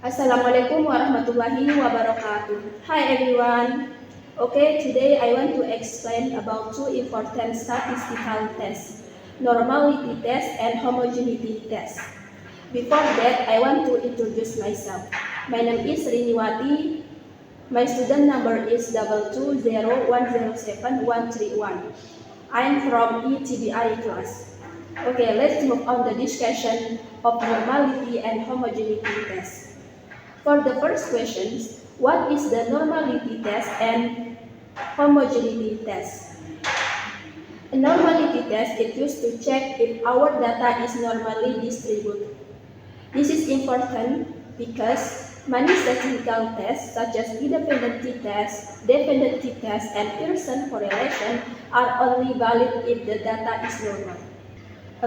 Assalamualaikum warahmatullahi wabarakatuh. Hi everyone. Okay, today I want to explain about two important statistical tests, normality test and homogeneity test. Before that, I want to introduce myself. My name is Riniwati. My student number is 220107131. I am from ETBI class. Okay, let's move on the discussion of normality and homogeneity test. For the first questions, what is the normality test and homogeneity test? A normality test is used to check if our data is normally distributed. This is important because many statistical tests such as independent t-test, dependency test, and Pearson correlation are only valid if the data is normal.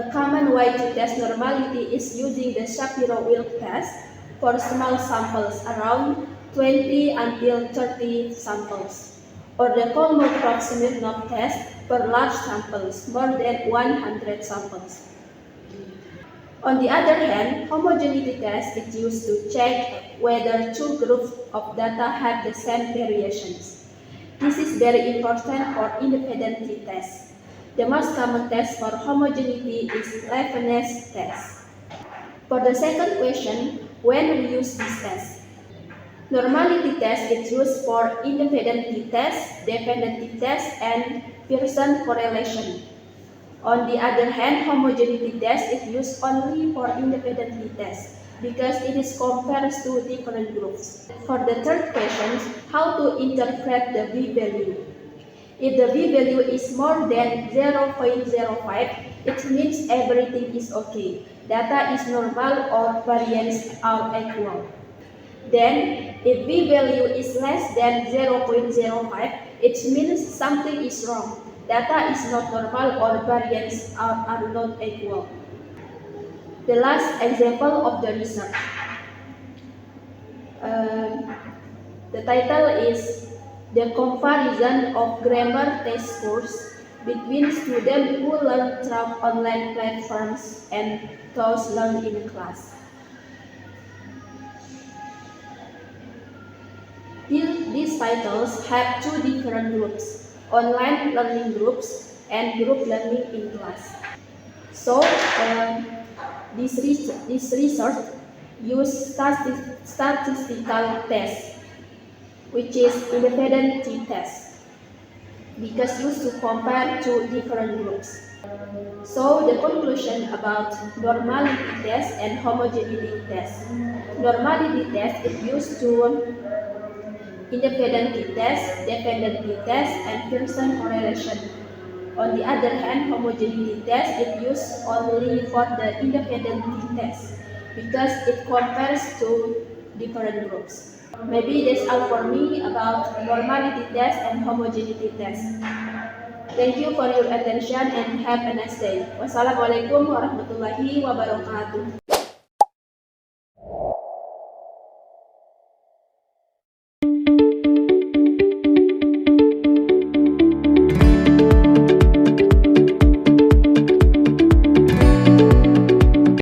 A common way to test normality is using the Shapiro-Wilk test for small samples around 20 until 30 samples, or the Kolmogorov-Smirnov test for large samples, more than 100 samples. On the other hand, homogeneity test is used to check whether two groups of data have the same variations. This is very important for independent t-test. The most common test for homogeneity is Leibniz test. For the second question, when we use this test? Normality test is used for independent t-test, dependent t-test, and Pearson correlation. On the other hand, homogeneity test is used only for independent t-test because it is compared to different groups. For the third question, how to interpret the p-value? If the p-value is more than 0.05, it means everything is okay. Data is normal or variance are equal. Then, if p-value is less than 0.05, it means something is wrong. Data is not normal or variance are not equal. The last example of the research. The title is The Comparison of Grammar Test Scores between Students Who Learn Through Online Platforms and Those Learn in Class. These titles have two different groups, online learning groups and group learning in class. So, this research uses statistical tests, which is independent t-test, because used to compare two different groups. So the conclusion about normality test and homogeneity test. Normality test is used to independent t-test, dependent t-test, and Pearson correlation. On the other hand, homogeneity test is used only for the independent t-test because it compares to different groups. Maybe that's all for me about normality test and homogeneity test. Thank you for your attention and have a nice day. Wassalamualaikum warahmatullahi wabarakatuh.